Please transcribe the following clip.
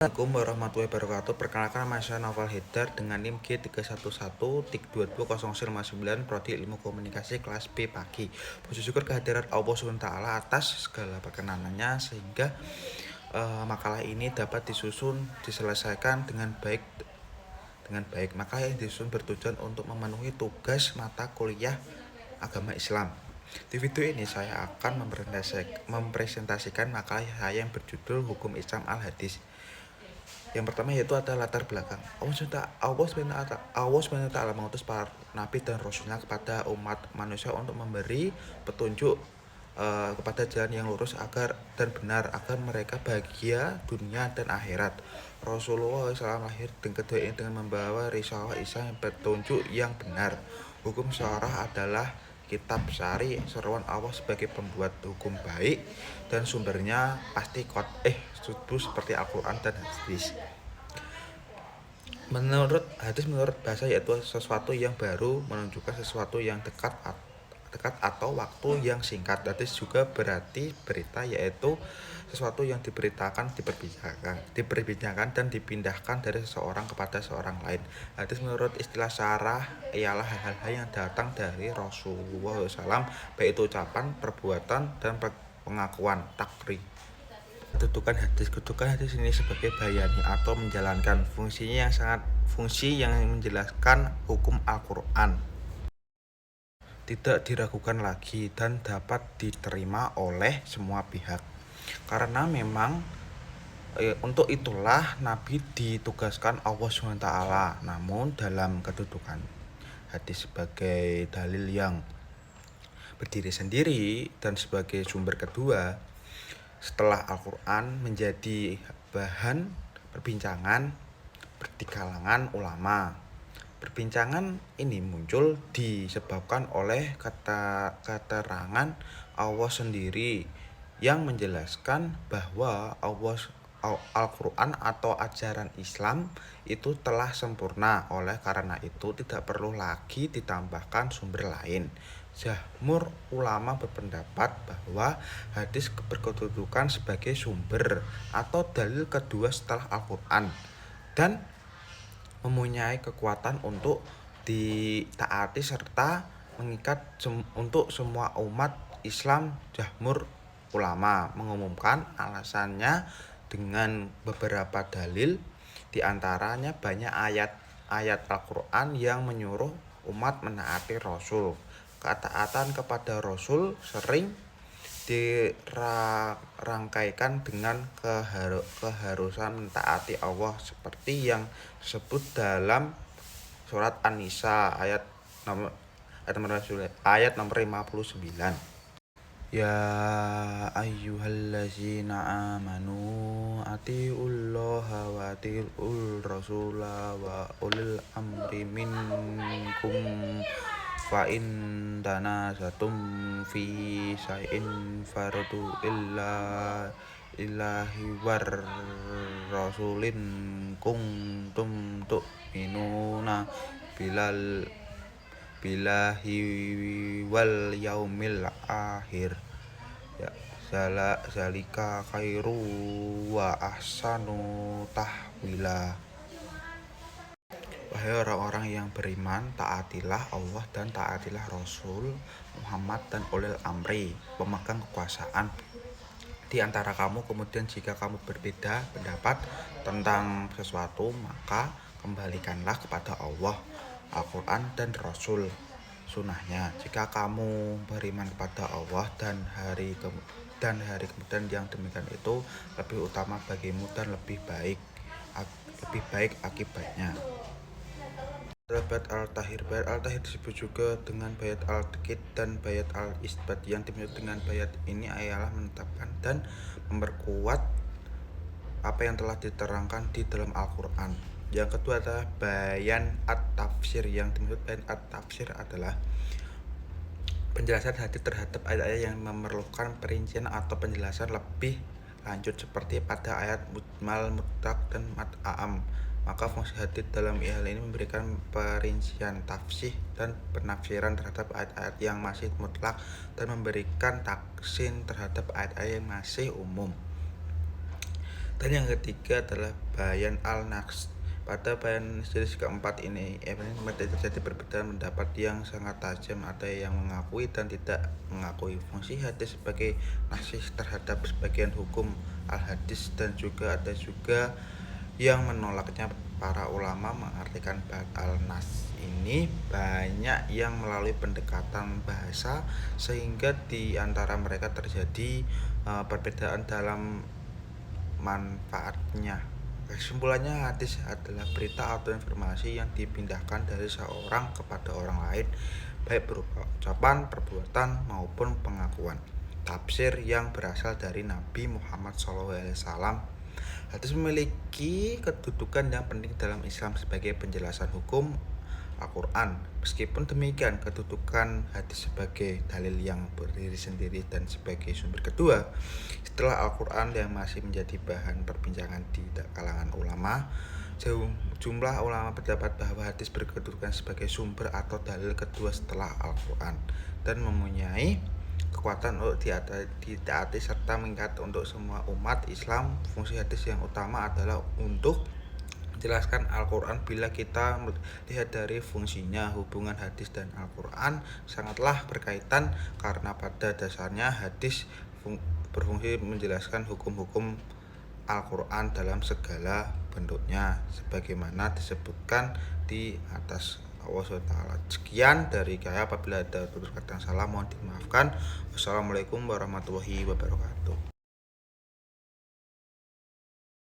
Assalamualaikum warahmatullahi wabarakatuh. Perkenalkan, nama saya Naufal Haidar dengan NIM G311-tik 2209 Prodi Ilmu Komunikasi kelas B pagi. Puji syukur kehadiran Allah SWT atas segala perkenanannya sehingga makalah ini dapat diselesaikan dengan baik. Makalah yang disusun bertujuan untuk memenuhi tugas mata kuliah agama Islam. Di video ini saya akan mempresentasikan makalah saya yang berjudul Hukum Islam Al-Hadis. Yang pertama yaitu adalah latar belakang. Allah SWT mengutus para nabi dan rasulnya kepada umat manusia untuk memberi petunjuk kepada jalan yang lurus dan benar agar mereka bahagia dunia dan akhirat. Rasulullah SAW lahir dengan kedua ini dengan membawa risalah Islam yang petunjuk yang benar. Hukum syarah adalah kitab syari seruan Allah sebagai pembuat hukum baik dan sumbernya pasti seperti Al-Quran dan hadis. Menurut bahasa yaitu sesuatu yang baru, menunjukkan sesuatu yang dekat atau waktu yang singkat. Hadis juga berarti berita, yaitu sesuatu yang diperbincangkan dan dipindahkan dari seseorang kepada seorang lain. Hadis menurut istilah syarah ialah hal-hal yang datang dari Rasulullah SAW, baik itu ucapan, perbuatan, dan pengakuan takrir. Kedudukan hadis ini sebagai bayani atau menjalankan fungsi yang menjelaskan hukum Al-Quran, tidak diragukan lagi dan dapat diterima oleh semua pihak. Karena memang untuk itulah Nabi ditugaskan Allah SWT. Namun dalam kedudukan hadis sebagai dalil yang berdiri sendiri dan sebagai sumber kedua setelah Al-Quran, menjadi bahan perbincangan di kalangan ulama. Perbincangan ini muncul disebabkan oleh keterangan Allah sendiri yang menjelaskan bahwa Al-Quran atau ajaran Islam itu telah sempurna. Oleh karena itu tidak perlu lagi ditambahkan sumber lain. Jamhur ulama berpendapat bahwa hadis berkedudukan sebagai sumber atau dalil kedua setelah Al-Quran dan mempunyai kekuatan untuk ditaati serta mengikat untuk semua umat Islam. Jamhur ulama mengumumkan alasannya dengan beberapa dalil, diantaranya banyak ayat Al-Quran yang menyuruh umat menaati Rasul. Ketaatan kepada Rasul sering dirangkaikan dengan keharusan mentaati Allah, seperti yang disebut dalam surat An-Nisa ayat nomor 59. Ya ayyuhallazina amanu atiullaha wa atiul rasula wa ulil amri minkum fa in tanazatum fi syai'in fardu illahi war rasulin kuntum tu'minuna billahi wal yaumil akhir, ya zalika khairu wa ahsanu tahwila. Wahai orang-orang yang beriman, taatilah Allah dan taatilah Rasul Muhammad dan ulil amri, pemegang kekuasaan di antara kamu. Kemudian jika kamu berbeda pendapat tentang sesuatu, maka kembalikanlah kepada Allah, Al-Quran dan Rasul sunnahnya. Jika kamu beriman kepada Allah dan hari kemudian, yang demikian itu lebih utama bagimu dan lebih baik akibatnya. Bayat Al-Tahir. Bayat Al-Tahir disebut juga dengan Bayat Al-Taqid dan Bayat Al-Isbat. Yang dimaksud dengan bayat ini ialah menetapkan dan memperkuat apa yang telah diterangkan di dalam Al-Quran. Yang kedua adalah Bayan At-Tafsir. Yang dimaksud Bayan At-Tafsir adalah penjelasan hadis terhadap ayat-ayat yang memerlukan perincian atau penjelasan lebih lanjut, seperti pada ayat mujmal, mutlaq, dan mat'am. Maka fungsi hadis dalam hal ini memberikan perincian tafsir dan penafsiran terhadap ayat-ayat yang masih mutlak dan memberikan taksin terhadap ayat-ayat yang masih umum. Dan yang ketiga adalah bayan al-naqs. Pada bayan jenis keempat ini, terjadi perbedaan pendapat yang sangat tajam. Ada yang mengakui dan tidak mengakui fungsi hadis sebagai nasih terhadap sebagian hukum al-hadis, dan juga ada juga yang menolaknya. Para ulama mengartikan ba'd al-nas ini banyak yang melalui pendekatan bahasa, sehingga di antara mereka terjadi perbedaan dalam manfaatnya. Kesimpulannya, hadis adalah berita atau informasi yang dipindahkan dari seorang kepada orang lain, baik berupa ucapan, perbuatan, maupun pengakuan. Tafsir yang berasal dari Nabi Muhammad SAW. Hadis memiliki kedudukan yang penting dalam Islam sebagai penjelasan hukum Al-Quran. Meskipun demikian, kedudukan hadis sebagai dalil yang berdiri sendiri dan sebagai sumber kedua setelah Al-Quran yang masih menjadi bahan perbincangan di kalangan ulama. Jumlah ulama berpendapat bahwa hadis berkedudukan sebagai sumber atau dalil kedua setelah Al-Quran dan mempunyai kekuatan untuk ditaati serta mengikat untuk semua umat Islam. Fungsi hadis yang utama adalah untuk menjelaskan Al-Quran. Bila kita lihat dari fungsinya, hubungan hadis dan Al-Quran sangatlah berkaitan, karena pada dasarnya hadis berfungsi menjelaskan hukum-hukum Al-Quran dalam segala bentuknya, sebagaimana disebutkan di atas. Allah SWT. Sekian dari saya. Apabila ada tutur kata yang salah mohon dimaafkan. Wassalamualaikum warahmatullahi wabarakatuh.